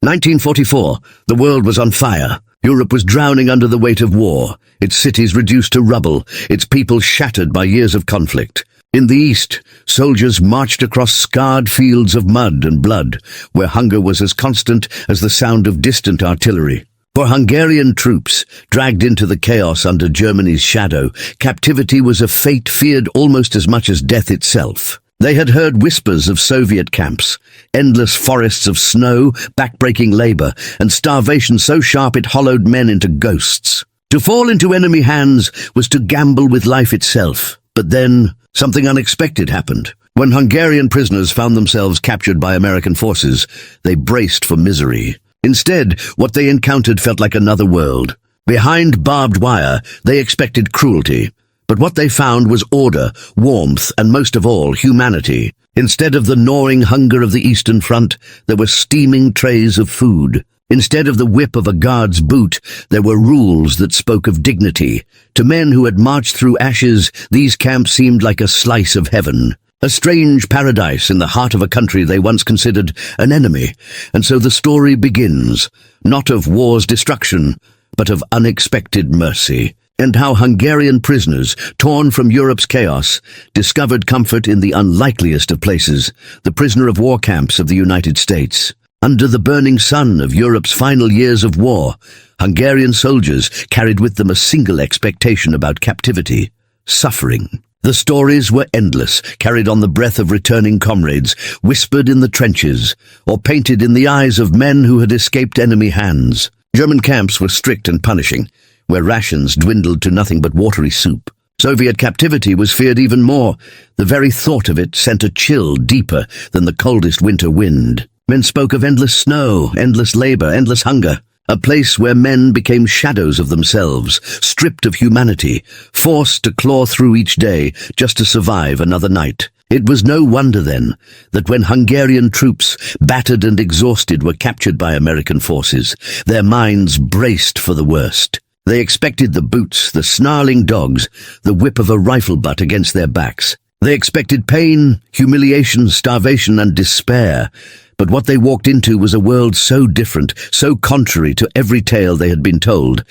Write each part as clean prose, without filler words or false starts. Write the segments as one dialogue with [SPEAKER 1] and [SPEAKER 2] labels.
[SPEAKER 1] 1944. The world was on fire. Europe was drowning under the weight of war, its cities reduced to rubble, its people shattered by years of conflict. In the east, soldiers marched across scarred fields of mud and blood, where hunger was as constant as the sound of distant artillery. For Hungarian troops, dragged into the chaos under Germany's shadow, captivity was a fate feared almost as much as death itself. They had heard whispers of Soviet camps, endless forests of snow, backbreaking labor, and starvation so sharp it hollowed men into ghosts. To fall into enemy hands was to gamble with life itself. But then, something unexpected happened. When Hungarian prisoners found themselves captured by American forces, they braced for misery. Instead, what they encountered felt like another world. Behind barbed wire, they expected cruelty. But what they found was order, warmth, and most of all, humanity. Instead of the gnawing hunger of the Eastern Front, there were steaming trays of food. Instead of the whip of a guard's boot, there were rules that spoke of dignity. To men who had marched through ashes, these camps seemed like a slice of heaven. A strange paradise in the heart of a country they once considered an enemy. And so the story begins, not of war's destruction, but of unexpected mercy. And how Hungarian prisoners, torn from Europe's chaos, discovered comfort in the unlikeliest of places, the prisoner of war camps of the United States. Under the burning sun of Europe's final years of war, Hungarian soldiers carried with them a single expectation about captivity: suffering. The stories were endless, carried on the breath of returning comrades, whispered in the trenches, or painted in the eyes of men who had escaped enemy hands. German camps were strict and punishing, where rations dwindled to nothing but watery soup. Soviet captivity was feared even more. The very thought of it sent a chill deeper than the coldest winter wind. Men spoke of endless snow, endless labor, endless hunger. A place where men became shadows of themselves, stripped of humanity, forced to claw through each day just to survive another night. It was no wonder, then, that when Hungarian troops, battered and exhausted, were captured by American forces, their minds braced for the worst. They expected the boots, the snarling dogs, the whip of a rifle butt against their backs. They expected pain, humiliation, starvation, and despair. But what they walked into was a world so different, so contrary to every tale they had been told,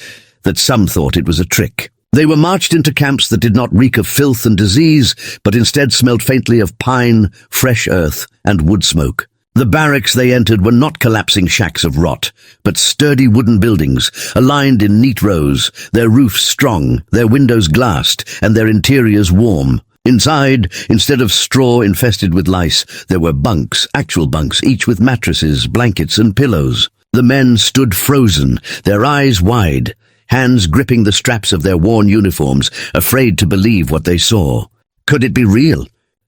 [SPEAKER 1] that some thought it was a trick. They were marched into camps that did not reek of filth and disease, but instead smelled faintly of pine, fresh earth, and wood smoke. The barracks they entered were not collapsing shacks of rot, but sturdy wooden buildings, aligned in neat rows, their roofs strong, their windows glassed, and their interiors warm. Inside, instead of straw infested with lice, there were bunks, actual bunks, each with mattresses, blankets, and pillows. The men stood frozen, their eyes wide, hands gripping the straps of their worn uniforms, afraid to believe what they saw. Could it be real?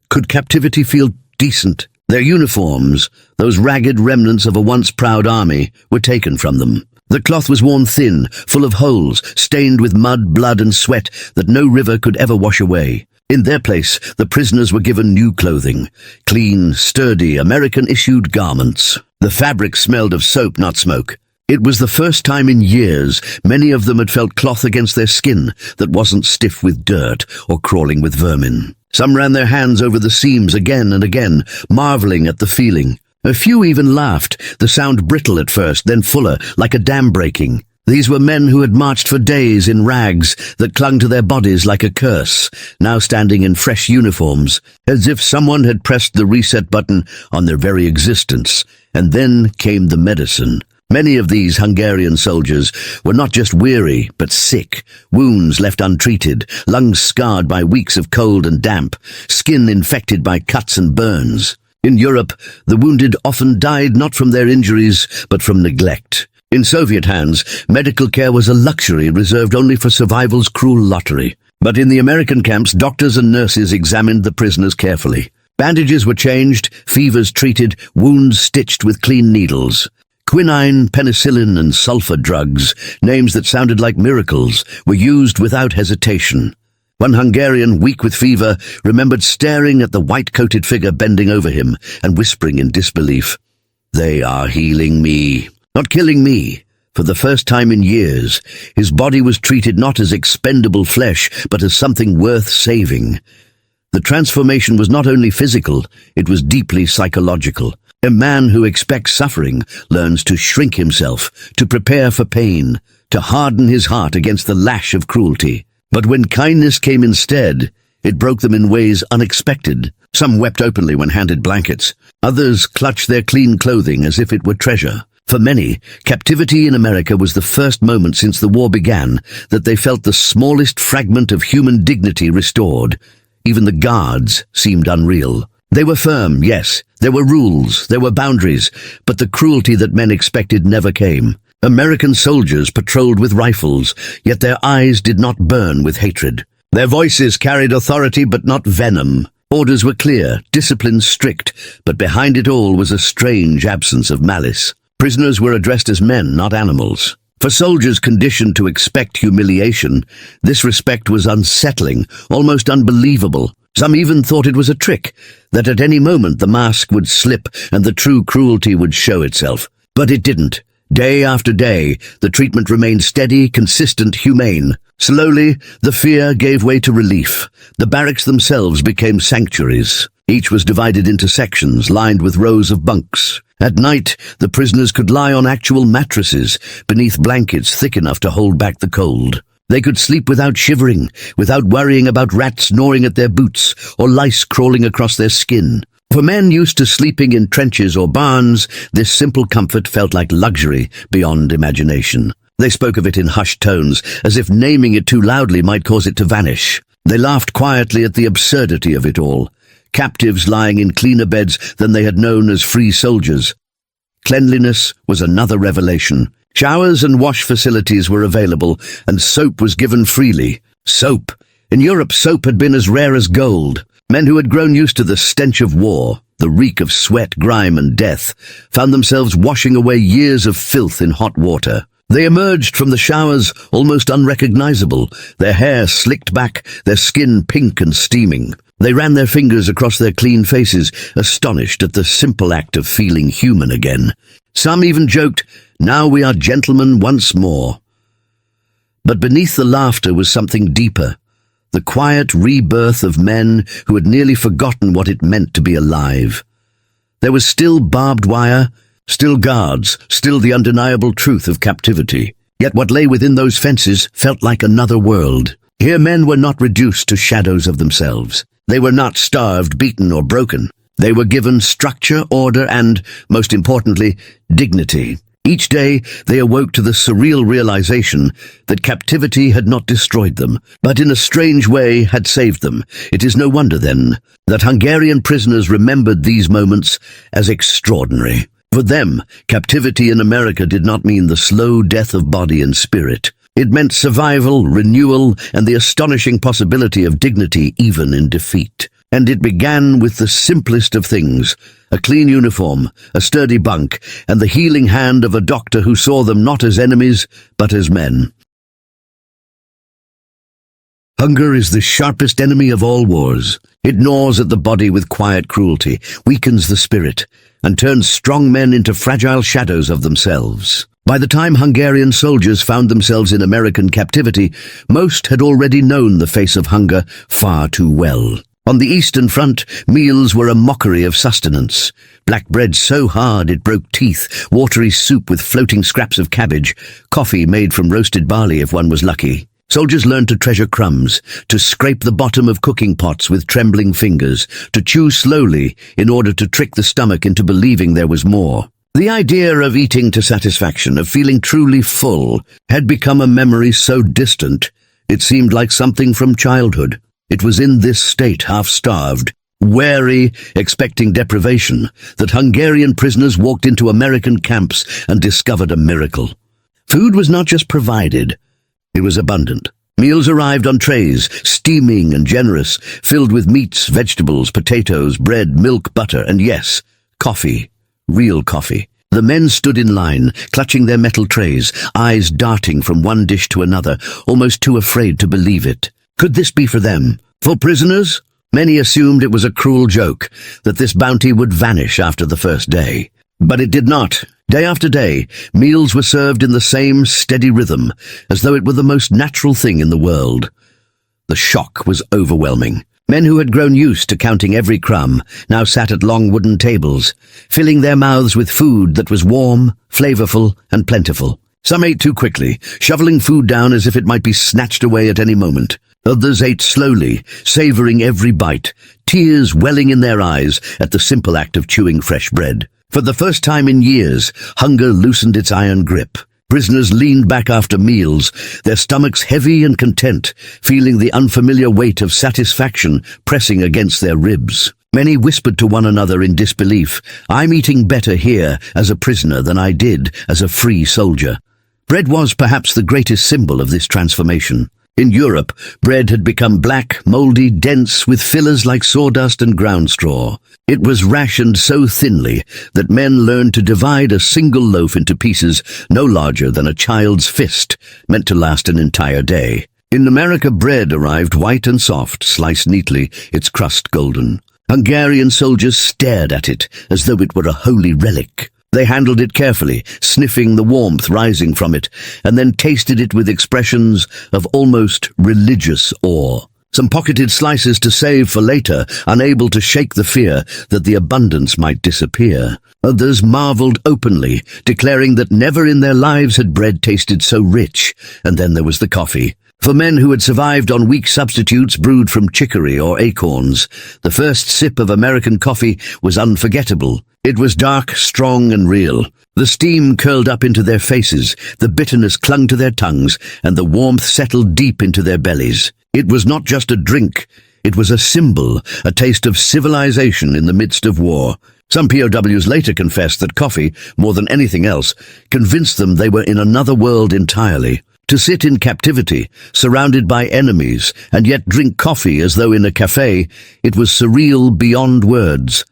[SPEAKER 1] Could captivity feel decent? Their uniforms, those ragged remnants of a once proud army, were taken from them. The cloth was worn thin, full of holes, stained with mud, blood, and sweat that no river could ever wash away. In their place, the prisoners were given new clothing, clean, sturdy, American-issued garments. The fabric smelled of soap, not smoke. It was the first time in years many of them had felt cloth against their skin that wasn't stiff with dirt or crawling with vermin. Some ran their hands over the seams again and again, marveling at the feeling. A few even laughed, the sound brittle at first, then fuller, like a dam breaking. These were men who had marched for days in rags that clung to their bodies like a curse, now standing in fresh uniforms, as if someone had pressed the reset button on their very existence. And then came the medicine. Many of these Hungarian soldiers were not just weary, but sick, wounds left untreated, lungs scarred by weeks of cold and damp, skin infected by cuts and burns. In Europe, the wounded often died not from their injuries, but from neglect. In Soviet hands, medical care was a luxury reserved only for survival's cruel lottery. But in the American camps, doctors and nurses examined the prisoners carefully. Bandages were changed, fevers treated, wounds stitched with clean needles. Quinine, penicillin, and sulfur drugs, names that sounded like miracles, were used without hesitation. One Hungarian, weak with fever, remembered staring at the white-coated figure bending over him and whispering in disbelief, "They are healing me, not killing me." For the first time in years, his body was treated not as expendable flesh, but as something worth saving. The transformation was not only physical, it was deeply psychological. A man who expects suffering learns to shrink himself, to prepare for pain, to harden his heart against the lash of cruelty. But when kindness came instead, it broke them in ways unexpected. Some wept openly when handed blankets. Others clutched their clean clothing as if it were treasure. For many, captivity in America was the first moment since the war began that they felt the smallest fragment of human dignity restored. Even the guards seemed unreal. They were firm, yes. There were rules, there were boundaries, but the cruelty that men expected never came. American soldiers patrolled with rifles, yet their eyes did not burn with hatred. Their voices carried authority but not venom. Orders were clear, discipline strict, but behind it all was a strange absence of malice. Prisoners were addressed as men, not animals. For soldiers conditioned to expect humiliation, this respect was unsettling, almost unbelievable. Some even thought it was a trick, that at any moment the mask would slip and the true cruelty would show itself. But it didn't. Day after day, the treatment remained steady, consistent, humane. Slowly, the fear gave way to relief. The barracks themselves became sanctuaries. Each was divided into sections lined with rows of bunks. At night, the prisoners could lie on actual mattresses, beneath blankets thick enough to hold back the cold. They could sleep without shivering, without worrying about rats gnawing at their boots or lice crawling across their skin. For men used to sleeping in trenches or barns, this simple comfort felt like luxury beyond imagination. They spoke of it in hushed tones, as if naming it too loudly might cause it to vanish. They laughed quietly at the absurdity of it all. Captives lying in cleaner beds than they had known as free soldiers. Cleanliness was another revelation. Showers and wash facilities were available, and soap was given freely. Soap. In Europe, soap had been as rare as gold. Men who had grown used to the stench of war, the reek of sweat, grime, and death, found themselves washing away years of filth in hot water. They emerged from the showers almost unrecognizable, their hair slicked back, their skin pink and steaming. They ran their fingers across their clean faces, astonished at the simple act of feeling human again. Some even joked, "Now we are gentlemen once more." But beneath the laughter was something deeper, the quiet rebirth of men who had nearly forgotten what it meant to be alive. There was still barbed wire, still guards, still the undeniable truth of captivity. Yet what lay within those fences felt like another world. Here men were not reduced to shadows of themselves. They were not starved, beaten, or broken. They were given structure, order, and, most importantly, dignity. Each day they awoke to the surreal realization that captivity had not destroyed them, but in a strange way had saved them. It is no wonder, then, that Hungarian prisoners remembered these moments as extraordinary. For them, captivity in America did not mean the slow death of body and spirit. It meant survival, renewal, and the astonishing possibility of dignity even in defeat. And it began with the simplest of things, a clean uniform, a sturdy bunk, and the healing hand of a doctor who saw them not as enemies, but as men. Hunger is the sharpest enemy of all wars. It gnaws at the body with quiet cruelty, weakens the spirit, and turns strong men into fragile shadows of themselves. By the time Hungarian soldiers found themselves in American captivity, most had already known the face of hunger far too well. On the Eastern Front, meals were a mockery of sustenance. Black bread so hard it broke teeth, watery soup with floating scraps of cabbage, coffee made from roasted barley if one was lucky. Soldiers learned to treasure crumbs, to scrape the bottom of cooking pots with trembling fingers, to chew slowly in order to trick the stomach into believing there was more. The idea of eating to satisfaction, of feeling truly full, had become a memory so distant, it seemed like something from childhood. It was in this state, half-starved, wary, expecting deprivation, that Hungarian prisoners walked into American camps and discovered a miracle. Food was not just provided, it was abundant. Meals arrived on trays, steaming and generous, filled with meats, vegetables, potatoes, bread, milk, butter, and yes, coffee. Real coffee. The men stood in line, clutching their metal trays, eyes darting from one dish to another, almost too afraid to believe it. Could this be for them? For prisoners? Many assumed it was a cruel joke, that this bounty would vanish after the first day. But it did not. Day after day, meals were served in the same steady rhythm, as though it were the most natural thing in the world. The shock was overwhelming. Men who had grown used to counting every crumb now sat at long wooden tables, filling their mouths with food that was warm, flavorful, and plentiful. Some ate too quickly, shoveling food down as if it might be snatched away at any moment. Others ate slowly, savoring every bite, tears welling in their eyes at the simple act of chewing fresh bread. For the first time in years, hunger loosened its iron grip. Prisoners leaned back after meals, their stomachs heavy and content, feeling the unfamiliar weight of satisfaction pressing against their ribs. Many whispered to one another in disbelief, "I'm eating better here as a prisoner than I did as a free soldier." Bread was perhaps the greatest symbol of this transformation. In Europe, bread had become black, mouldy, dense, with fillers like sawdust and ground straw. It was rationed so thinly that men learned to divide a single loaf into pieces no larger than a child's fist, meant to last an entire day. In America, bread arrived white and soft, sliced neatly, its crust golden. Hungarian soldiers stared at it as though it were a holy relic. They handled it carefully, sniffing the warmth rising from it, and then tasted it with expressions of almost religious awe. Some pocketed slices to save for later, unable to shake the fear that the abundance might disappear. Others marveled openly, declaring that never in their lives had bread tasted so rich. And then there was the coffee. For men who had survived on weak substitutes brewed from chicory or acorns, the first sip of American coffee was unforgettable. It was dark, strong, and real. The steam curled up into their faces, the bitterness clung to their tongues, and the warmth settled deep into their bellies. It was not just a drink, it was a symbol, a taste of civilization in the midst of war. Some POWs later confessed that coffee, more than anything else, convinced them they were in another world entirely. To sit in captivity, surrounded by enemies, and yet drink coffee as though in a cafe, it was surreal beyond words.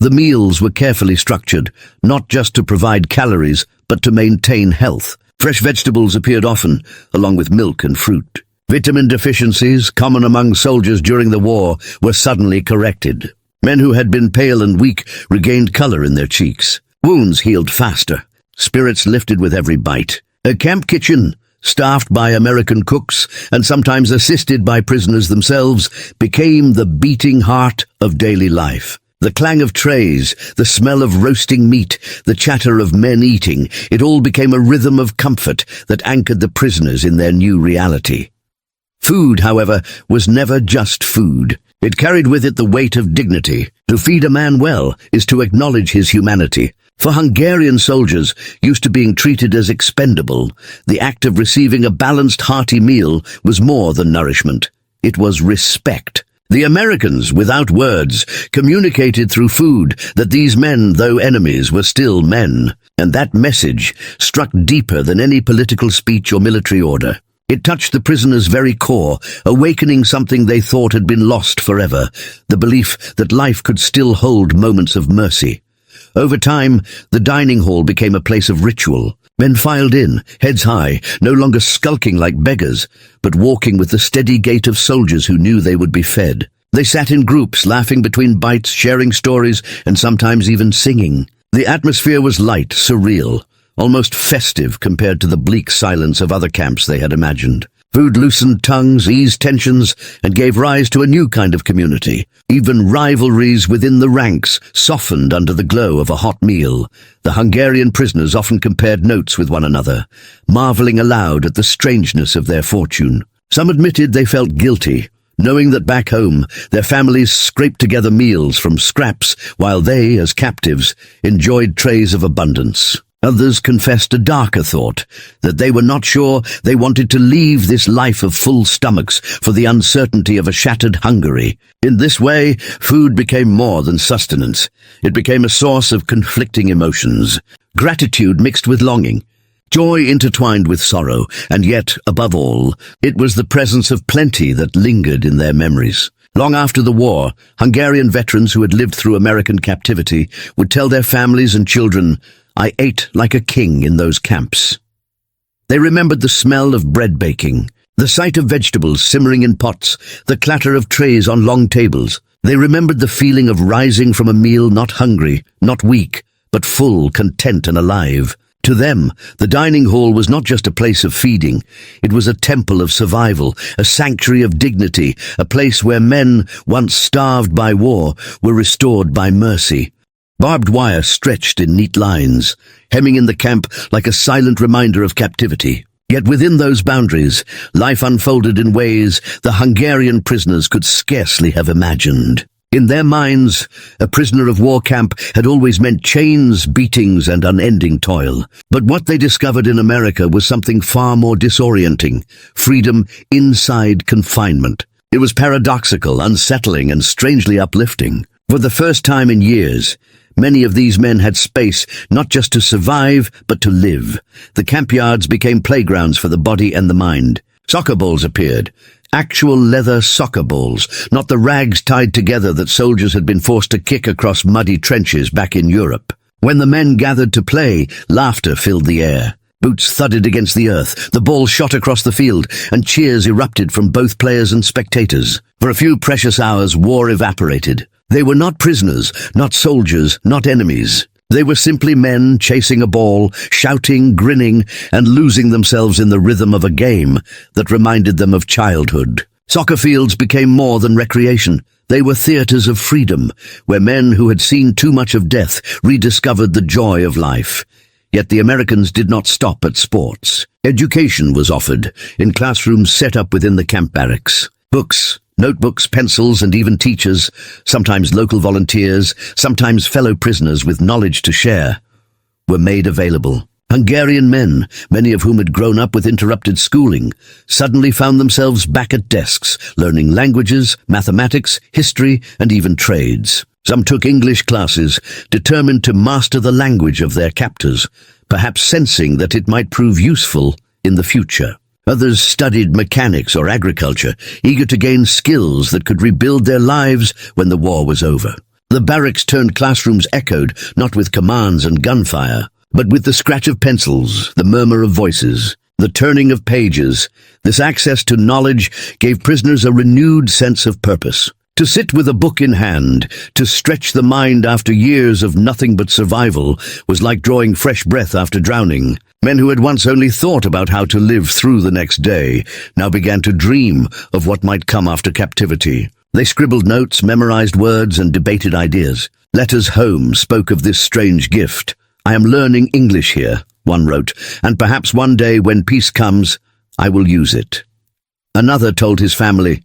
[SPEAKER 1] The meals were carefully structured, not just to provide calories, but to maintain health. Fresh vegetables appeared often, along with milk and fruit. Vitamin deficiencies, common among soldiers during the war, were suddenly corrected. Men who had been pale and weak regained color in their cheeks. Wounds healed faster. Spirits lifted with every bite. A camp kitchen, staffed by American cooks and sometimes assisted by prisoners themselves, became the beating heart of daily life. The clang of trays, the smell of roasting meat, the chatter of men eating, it all became a rhythm of comfort that anchored the prisoners in their new reality. Food, however, was never just food. It carried with it the weight of dignity. To feed a man well is to acknowledge his humanity. For Hungarian soldiers, used to being treated as expendable, the act of receiving a balanced, hearty meal was more than nourishment. It was respect. The Americans, without words, communicated through food that these men, though enemies, were still men, and that message struck deeper than any political speech or military order. It touched the prisoners' very core, awakening something they thought had been lost forever, the belief that life could still hold moments of mercy. Over time, the dining hall became a place of ritual. Men filed in, heads high, no longer skulking like beggars, but walking with the steady gait of soldiers who knew they would be fed. They sat in groups, laughing between bites, sharing stories, and sometimes even singing. The atmosphere was light, surreal, almost festive compared to the bleak silence of other camps they had imagined. Food loosened tongues, eased tensions, and gave rise to a new kind of community. Even rivalries within the ranks softened under the glow of a hot meal. The Hungarian prisoners often compared notes with one another, marveling aloud at the strangeness of their fortune. Some admitted they felt guilty, knowing that back home their families scraped together meals from scraps while they, as captives, enjoyed trays of abundance. Others confessed a darker thought, that they were not sure they wanted to leave this life of full stomachs for the uncertainty of a shattered Hungary. In this way, food became more than sustenance. It became a source of conflicting emotions, gratitude mixed with longing, joy intertwined with sorrow, and yet, above all, it was the presence of plenty that lingered in their memories. Long after the war, Hungarian veterans who had lived through American captivity would tell their families and children, "I ate like a king in those camps." They remembered the smell of bread baking, the sight of vegetables simmering in pots, the clatter of trays on long tables. They remembered the feeling of rising from a meal not hungry, not weak, but full, content, and alive. To them, the dining hall was not just a place of feeding. It was a temple of survival, a sanctuary of dignity, a place where men, once starved by war, were restored by mercy. Barbed wire stretched in neat lines, hemming in the camp like a silent reminder of captivity. Yet within those boundaries, life unfolded in ways the Hungarian prisoners could scarcely have imagined. In their minds, a prisoner of war camp had always meant chains, beatings, and unending toil. But what they discovered in America was something far more disorienting: freedom inside confinement. It was paradoxical, unsettling, and strangely uplifting. For the first time in years, many of these men had space not just to survive, but to live. The camp yards became playgrounds for the body and the mind. Soccer balls appeared. Actual leather soccer balls, not the rags tied together that soldiers had been forced to kick across muddy trenches back in Europe. When the men gathered to play, laughter filled the air. Boots thudded against the earth, the ball shot across the field, and cheers erupted from both players and spectators. For a few precious hours, war evaporated. They were not prisoners, not soldiers, not enemies. They were simply men chasing a ball, shouting, grinning, and losing themselves in the rhythm of a game that reminded them of childhood. Soccer fields became more than recreation. They were theaters of freedom, where men who had seen too much of death rediscovered the joy of life. Yet the Americans did not stop at sports. Education was offered, in classrooms set up within the camp barracks. Books, notebooks, pencils, and even teachers, sometimes local volunteers, sometimes fellow prisoners with knowledge to share, were made available. Hungarian men, many of whom had grown up with interrupted schooling, suddenly found themselves back at desks, learning languages, mathematics, history, and even trades. Some took English classes, determined to master the language of their captors, perhaps sensing that it might prove useful in the future. Others studied mechanics or agriculture, eager to gain skills that could rebuild their lives when the war was over. The barracks-turned classrooms echoed, not with commands and gunfire, but with the scratch of pencils, the murmur of voices, the turning of pages. This access to knowledge gave prisoners a renewed sense of purpose. To sit with a book in hand, to stretch the mind after years of nothing but survival, was like drawing fresh breath after drowning. Men who had once only thought about how to live through the next day now began to dream of what might come after captivity. They scribbled notes, memorized words, and debated ideas. Letters home spoke of this strange gift. "I am learning English here," one wrote, "and perhaps one day when peace comes, I will use it." Another told his family,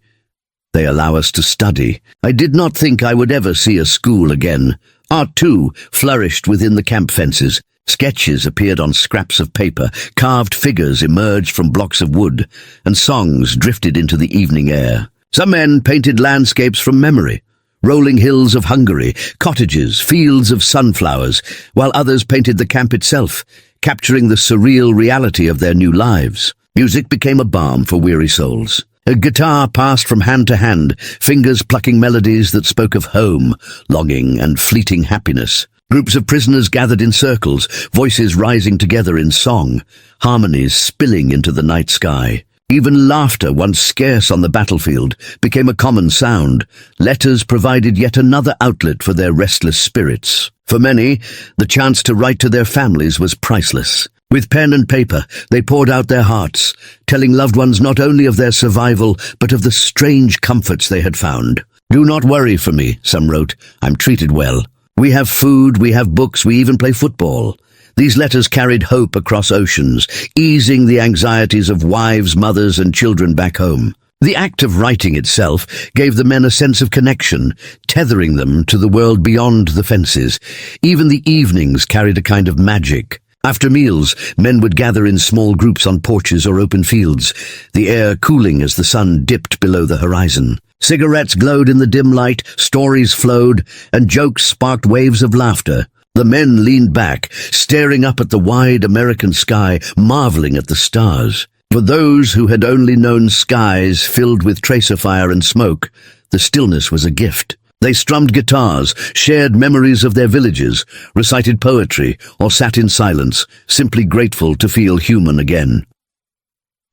[SPEAKER 1] "They allow us to study. I did not think I would ever see a school again." Art, too, flourished within the camp fences. Sketches appeared on scraps of paper, carved figures emerged from blocks of wood, and songs drifted into the evening air. Some men painted landscapes from memory, rolling hills of Hungary, cottages, fields of sunflowers, while others painted the camp itself, capturing the surreal reality of their new lives. Music became a balm for weary souls. A guitar passed from hand to hand, fingers plucking melodies that spoke of home, longing, and fleeting happiness. Groups of prisoners gathered in circles, voices rising together in song, harmonies spilling into the night sky. Even laughter, once scarce on the battlefield, became a common sound. Letters provided yet another outlet for their restless spirits. For many, the chance to write to their families was priceless. With pen and paper, they poured out their hearts, telling loved ones not only of their survival, but of the strange comforts they had found. "Do not worry for me," some wrote. "I'm treated well. We have food, we have books, we even play football." These letters carried hope across oceans, easing the anxieties of wives, mothers, and children back home. The act of writing itself gave the men a sense of connection, tethering them to the world beyond the fences. Even the evenings carried a kind of magic. After meals, men would gather in small groups on porches or open fields, the air cooling as the sun dipped below the horizon. Cigarettes glowed in the dim light, stories flowed, and jokes sparked waves of laughter. The men leaned back, staring up at the wide American sky, marveling at the stars. For those who had only known skies filled with tracer fire and smoke, the stillness was a gift. They strummed guitars, shared memories of their villages, recited poetry, or sat in silence, simply grateful to feel human again.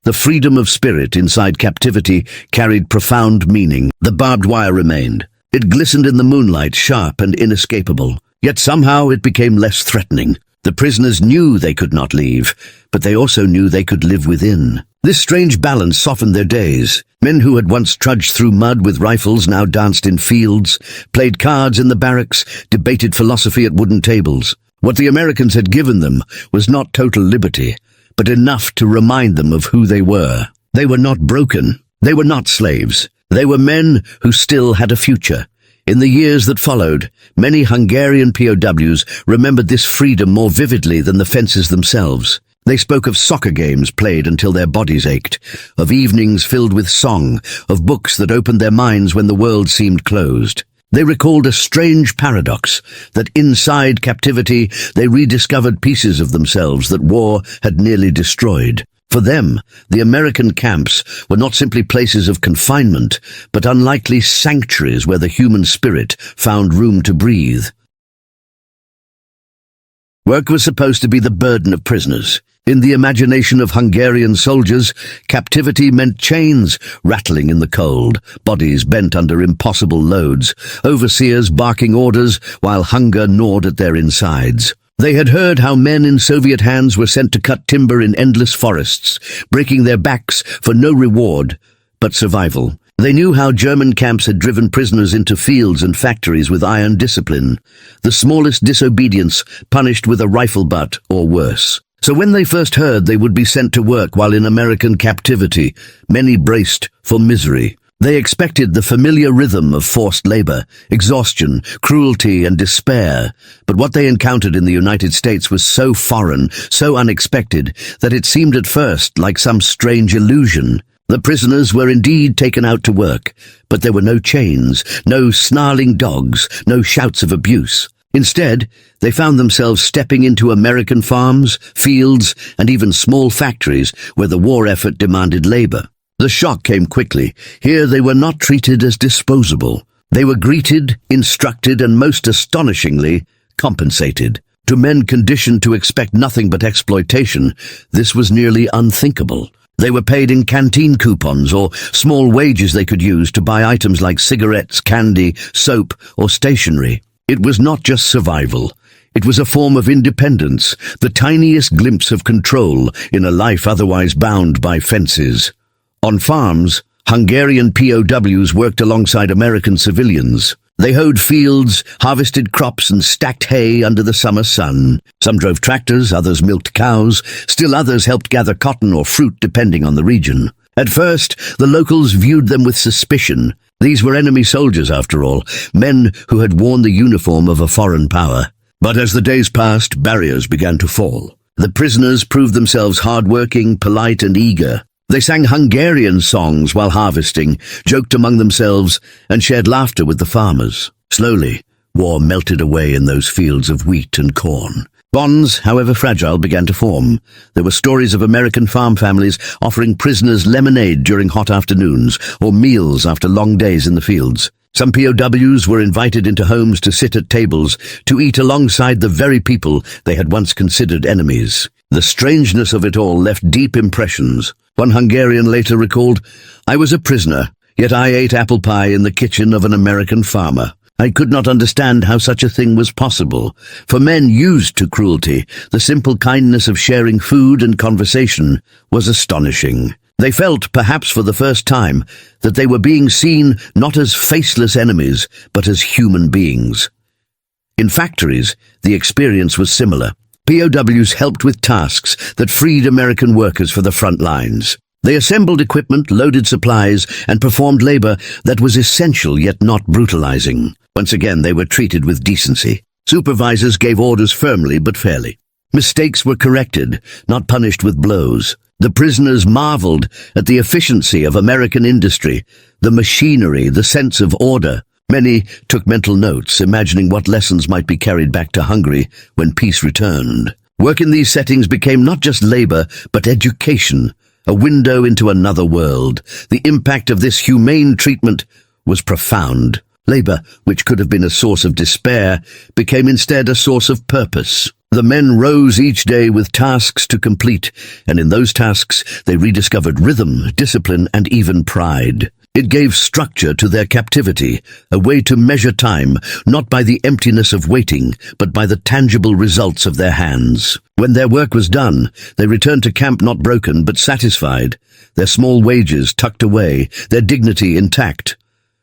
[SPEAKER 1] The freedom of spirit inside captivity carried profound meaning. The barbed wire remained. It glistened in the moonlight, sharp and inescapable. Yet somehow it became less threatening. The prisoners knew they could not leave, but they also knew they could live within. This strange balance softened their days. Men who had once trudged through mud with rifles now danced in fields, played cards in the barracks, debated philosophy at wooden tables. What the Americans had given them was not total liberty, but enough to remind them of who they were. They were not broken. They were not slaves. They were men who still had a future. In the years that followed, many Hungarian POWs remembered this freedom more vividly than the fences themselves. They spoke of soccer games played until their bodies ached, of evenings filled with song, of books that opened their minds when the world seemed closed. They recalled a strange paradox, that inside captivity they rediscovered pieces of themselves that war had nearly destroyed. For them, the American camps were not simply places of confinement, but unlikely sanctuaries where the human spirit found room to breathe. Work was supposed to be the burden of prisoners. In the imagination of Hungarian soldiers, captivity meant chains rattling in the cold, bodies bent under impossible loads, overseers barking orders while hunger gnawed at their insides. They had heard how men in Soviet hands were sent to cut timber in endless forests, breaking their backs for no reward but survival. They knew how German camps had driven prisoners into fields and factories with iron discipline, the smallest disobedience punished with a rifle butt or worse. So when they first heard they would be sent to work while in American captivity, many braced for misery. They expected the familiar rhythm of forced labor, exhaustion, cruelty, and despair. But what they encountered in the United States was so foreign, so unexpected, that it seemed at first like some strange illusion. The prisoners were indeed taken out to work, but there were no chains, no snarling dogs, no shouts of abuse. Instead, they found themselves stepping into American farms, fields, and even small factories where the war effort demanded labor. The shock came quickly. Here they were not treated as disposable. They were greeted, instructed, and most astonishingly, compensated. To men conditioned to expect nothing but exploitation, this was nearly unthinkable. They were paid in canteen coupons or small wages they could use to buy items like cigarettes, candy, soap, or stationery. It was not just survival. It was a form of independence, the tiniest glimpse of control in a life otherwise bound by fences. On farms, Hungarian POWs worked alongside American civilians. They hoed fields, harvested crops, and stacked hay under the summer sun. Some drove tractors, others milked cows, still others helped gather cotton or fruit depending on the region. At first, the locals viewed them with suspicion. These were enemy soldiers, after all, men who had worn the uniform of a foreign power. But as the days passed, barriers began to fall. The prisoners proved themselves hard-working, polite, and eager. They sang Hungarian songs while harvesting, joked among themselves, and shared laughter with the farmers. Slowly, war melted away in those fields of wheat and corn. Bonds, however fragile, began to form. There were stories of American farm families offering prisoners lemonade during hot afternoons, or meals after long days in the fields. Some POWs were invited into homes to sit at tables, to eat alongside the very people they had once considered enemies. The strangeness of it all left deep impressions. One Hungarian later recalled, "I was a prisoner, yet I ate apple pie in the kitchen of an American farmer. I could not understand how such a thing was possible. For men used to cruelty, the simple kindness of sharing food and conversation was astonishing. They felt, perhaps for the first time, that they were being seen not as faceless enemies, but as human beings." In factories, the experience was similar. POWs helped with tasks that freed American workers for the front lines. They assembled equipment, loaded supplies, and performed labor that was essential yet not brutalizing. Once again, they were treated with decency. Supervisors gave orders firmly but fairly. Mistakes were corrected, not punished with blows. The prisoners marveled at the efficiency of American industry, the machinery, the sense of order. Many took mental notes, imagining what lessons might be carried back to Hungary when peace returned. Work in these settings became not just labor, but education, a window into another world. The impact of this humane treatment was profound. Labor, which could have been a source of despair, became instead a source of purpose. The men rose each day with tasks to complete, and in those tasks they rediscovered rhythm, discipline, and even pride. It gave structure to their captivity, a way to measure time, not by the emptiness of waiting, but by the tangible results of their hands. When their work was done, they returned to camp not broken but satisfied, their small wages tucked away, their dignity intact.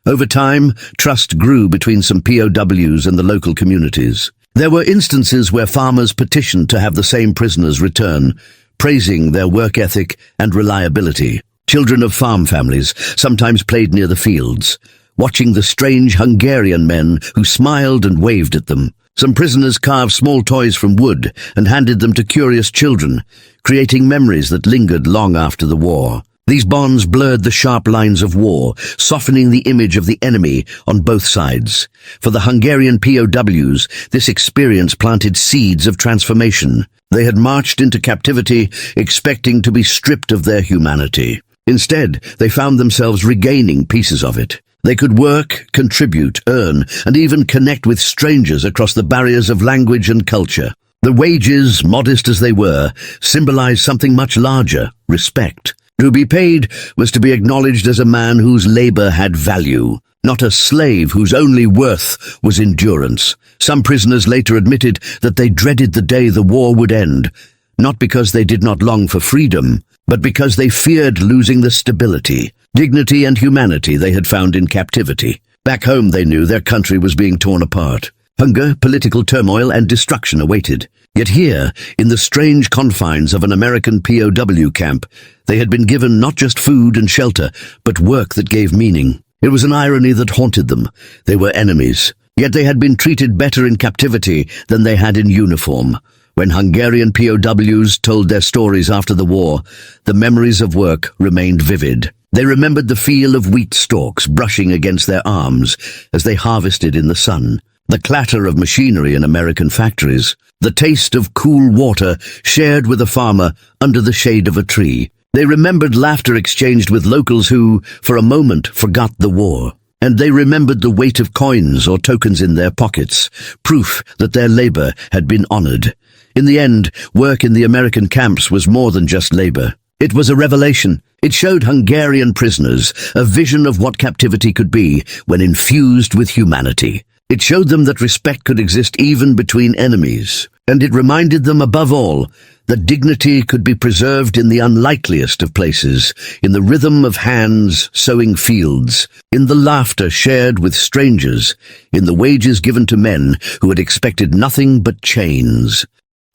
[SPEAKER 1] Over time, trust grew between some POWs and the local communities. There were instances where farmers petitioned to have the same prisoners return, praising their work ethic and reliability. Children of farm families sometimes played near the fields, watching the strange Hungarian men who smiled and waved at them. Some prisoners carved small toys from wood and handed them to curious children, creating memories that lingered long after the war. These bonds blurred the sharp lines of war, softening the image of the enemy on both sides. For the Hungarian POWs, this experience planted seeds of transformation. They had marched into captivity, expecting to be stripped of their humanity. Instead, they found themselves regaining pieces of it. They could work, contribute, earn, and even connect with strangers across the barriers of language and culture. The wages, modest as they were, symbolized something much larger: respect. To be paid was to be acknowledged as a man whose labor had value, not a slave whose only worth was endurance. Some prisoners later admitted that they dreaded the day the war would end, not because they did not long for freedom, but because they feared losing the stability, dignity, and humanity they had found in captivity. Back home, they knew their country was being torn apart. Hunger, political turmoil, and destruction awaited. Yet here, in the strange confines of an American POW camp, they had been given not just food and shelter, but work that gave meaning. It was an irony that haunted them. They were enemies, yet they had been treated better in captivity than they had in uniform. When Hungarian POWs told their stories after the war, the memories of work remained vivid. They remembered the feel of wheat stalks brushing against their arms as they harvested in the sun, the clatter of machinery in American factories, the taste of cool water shared with a farmer under the shade of a tree. They remembered laughter exchanged with locals who, for a moment, forgot the war. And they remembered the weight of coins or tokens in their pockets, proof that their labor had been honored. In the end, work in the American camps was more than just labor. It was a revelation. It showed Hungarian prisoners a vision of what captivity could be when infused with humanity. It showed them that respect could exist even between enemies. And it reminded them, above all, that dignity could be preserved in the unlikeliest of places, in the rhythm of hands sowing fields, in the laughter shared with strangers, in the wages given to men who had expected nothing but chains.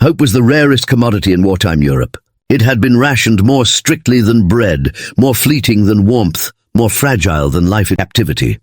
[SPEAKER 1] Hope was the rarest commodity in wartime Europe. It had been rationed more strictly than bread, more fleeting than warmth, more fragile than life in captivity.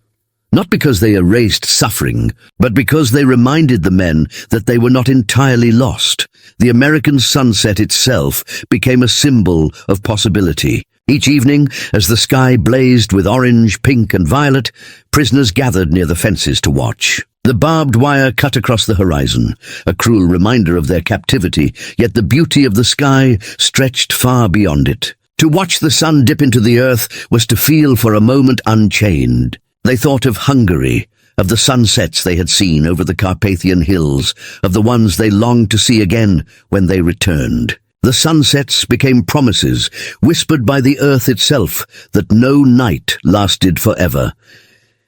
[SPEAKER 1] Not because they erased suffering, but because they reminded the men that they were not entirely lost. The American sunset itself became a symbol of possibility. Each evening, as the sky blazed with orange, pink, and violet, prisoners gathered near the fences to watch. The barbed wire cut across the horizon, a cruel reminder of their captivity, yet the beauty of the sky stretched far beyond it. To watch the sun dip into the earth was to feel for a moment unchained. They thought of Hungary, of the sunsets they had seen over the Carpathian hills, of the ones they longed to see again when they returned. The sunsets became promises, whispered by the earth itself, that no night lasted forever.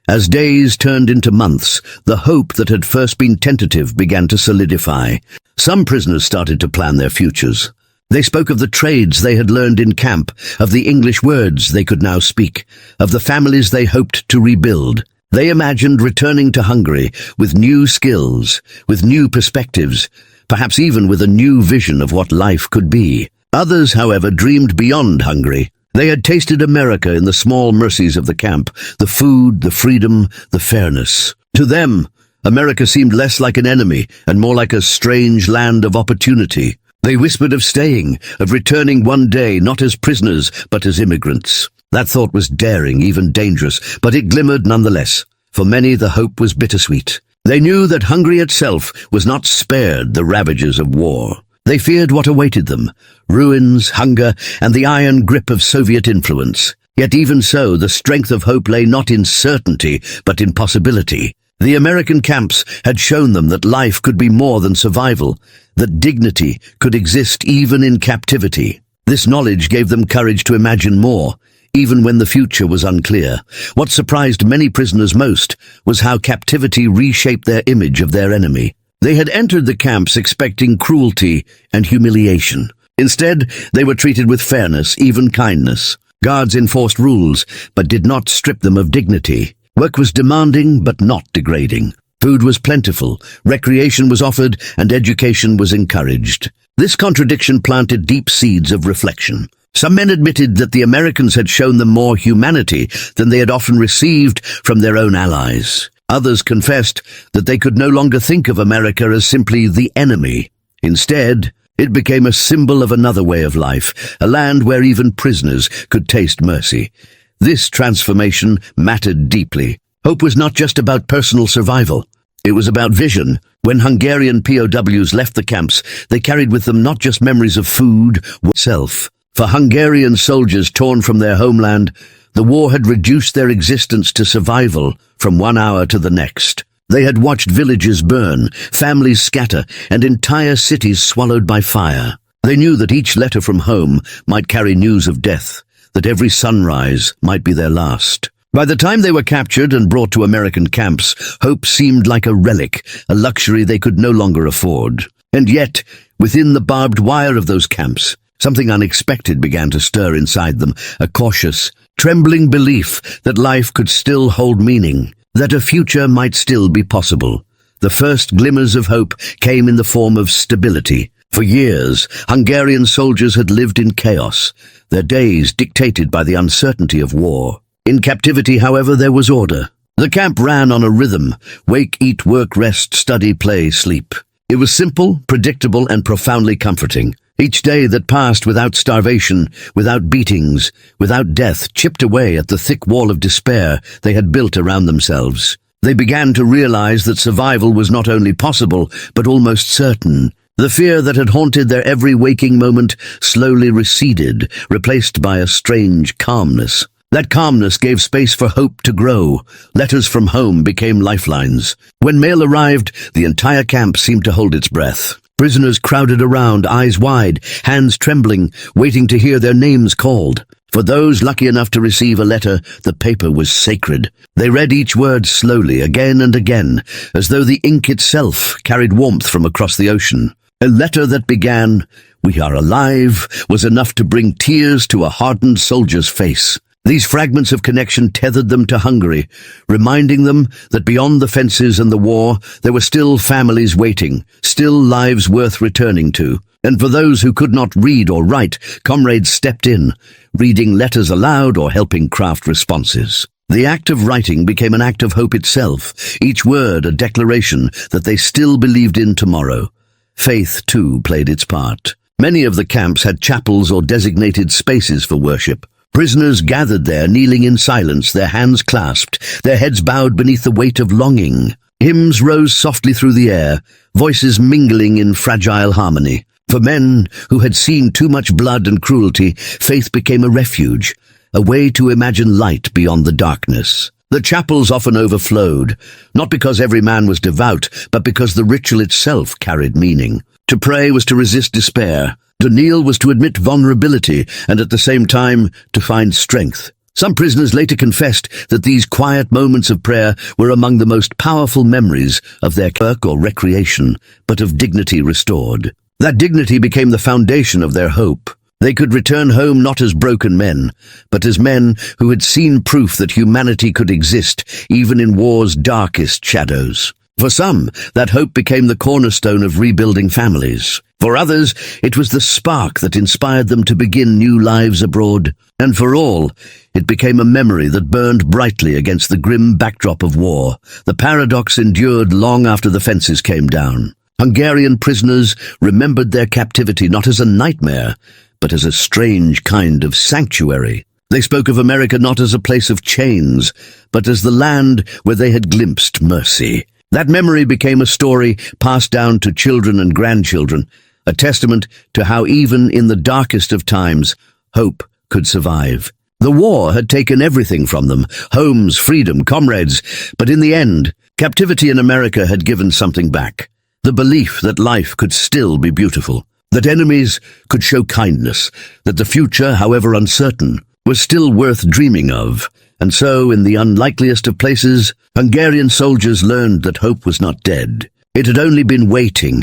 [SPEAKER 1] As days turned into months, the hope that had first been tentative began to solidify. Some prisoners started to plan their futures. They spoke of the trades they had learned in camp, of the English words they could now speak, of the families they hoped to rebuild. They imagined returning to Hungary with new skills, with new perspectives, perhaps even with a new vision of what life could be. Others, however, dreamed beyond Hungary. They had tasted America in the small mercies of the camp, the food, the freedom, the fairness. To them, America seemed less like an enemy and more like a strange land of opportunity. They whispered of staying, of returning one day, not as prisoners, but as immigrants. That thought was daring, even dangerous, but it glimmered nonetheless. For many, the hope was bittersweet. They knew that Hungary itself was not spared the ravages of war. They feared what awaited them: ruins, hunger, and the iron grip of Soviet influence. Yet even so, the strength of hope lay not in certainty, but in possibility. The American camps had shown them that life could be more than survival, that dignity could exist even in captivity. This knowledge gave them courage to imagine more, even when the future was unclear. What surprised many prisoners most was how captivity reshaped their image of their enemy. They had entered the camps expecting cruelty and humiliation. Instead, they were treated with fairness, even kindness. Guards enforced rules, but did not strip them of dignity. Work was demanding, but not degrading. Food was plentiful, recreation was offered, and education was encouraged. This contradiction planted deep seeds of reflection. Some men admitted that the Americans had shown them more humanity than they had often received from their own allies. Others confessed that they could no longer think of America as simply the enemy. Instead, it became a symbol of another way of life, a land where even prisoners could taste mercy. This transformation mattered deeply. Hope was not just about personal survival. It was about vision. When Hungarian POWs left the camps, they carried with them not just memories of food, but self. For Hungarian soldiers torn from their homeland, the war had reduced their existence to survival from one hour to the next. They had watched villages burn, families scatter, and entire cities swallowed by fire. They knew that each letter from home might carry news of death, that every sunrise might be their last. By the time they were captured and brought to American camps, hope seemed like a relic, a luxury they could no longer afford. And yet, within the barbed wire of those camps, something unexpected began to stir inside them, a cautious, trembling belief that life could still hold meaning, that a future might still be possible. The first glimmers of hope came in the form of stability. For years, Hungarian soldiers had lived in chaos, their days dictated by the uncertainty of war. In captivity, however, there was order. The camp ran on a rhythm: wake, eat, work, rest, study, play, sleep. It was simple, predictable, and profoundly comforting. Each day that passed without starvation, without beatings, without death, chipped away at the thick wall of despair they had built around themselves. They began to realize that survival was not only possible, but almost certain. The fear that had haunted their every waking moment slowly receded, replaced by a strange calmness. That calmness gave space for hope to grow. Letters from home became lifelines. When mail arrived, the entire camp seemed to hold its breath. Prisoners crowded around, eyes wide, hands trembling, waiting to hear their names called. For those lucky enough to receive a letter, the paper was sacred. They read each word slowly, again and again, as though the ink itself carried warmth from across the ocean. A letter that began, "We are alive," was enough to bring tears to a hardened soldier's face. These fragments of connection tethered them to Hungary, reminding them that beyond the fences and the war, there were still families waiting, still lives worth returning to. And for those who could not read or write, comrades stepped in, reading letters aloud or helping craft responses. The act of writing became an act of hope itself, each word a declaration that they still believed in tomorrow. Faith, too, played its part. Many of the camps had chapels or designated spaces for worship. Prisoners gathered there, kneeling in silence, their hands clasped, their heads bowed beneath the weight of longing. Hymns rose softly through the air, voices mingling in fragile harmony. For men who had seen too much blood and cruelty, faith became a refuge, a way to imagine light beyond the darkness. The chapels often overflowed, not because every man was devout, but because the ritual itself carried meaning. To pray was to resist despair. To kneel was to admit vulnerability, and at the same time, to find strength. Some prisoners later confessed that these quiet moments of prayer were among the most powerful memories of their work or recreation, but of dignity restored. That dignity became the foundation of their hope. They could return home not as broken men, but as men who had seen proof that humanity could exist even in war's darkest shadows. For some, that hope became the cornerstone of rebuilding families. For others, it was the spark that inspired them to begin new lives abroad. And for all, it became a memory that burned brightly against the grim backdrop of war. The paradox endured long after the fences came down. Hungarian prisoners remembered their captivity not as a nightmare, but as a strange kind of sanctuary. They spoke of America not as a place of chains, but as the land where they had glimpsed mercy. That memory became a story passed down to children and grandchildren, a testament to how even in the darkest of times, hope could survive. The war had taken everything from them, homes, freedom, comrades, but in the end, captivity in America had given something back. The belief that life could still be beautiful, that enemies could show kindness, that the future, however uncertain, was still worth dreaming of. And so, in the unlikeliest of places, Hungarian soldiers learned that hope was not dead. It had only been waiting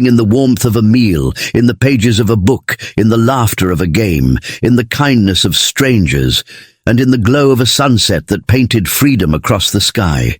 [SPEAKER 1] in the warmth of a meal, in the pages of a book, in the laughter of a game, in the kindness of strangers, and in the glow of a sunset that painted freedom across the sky.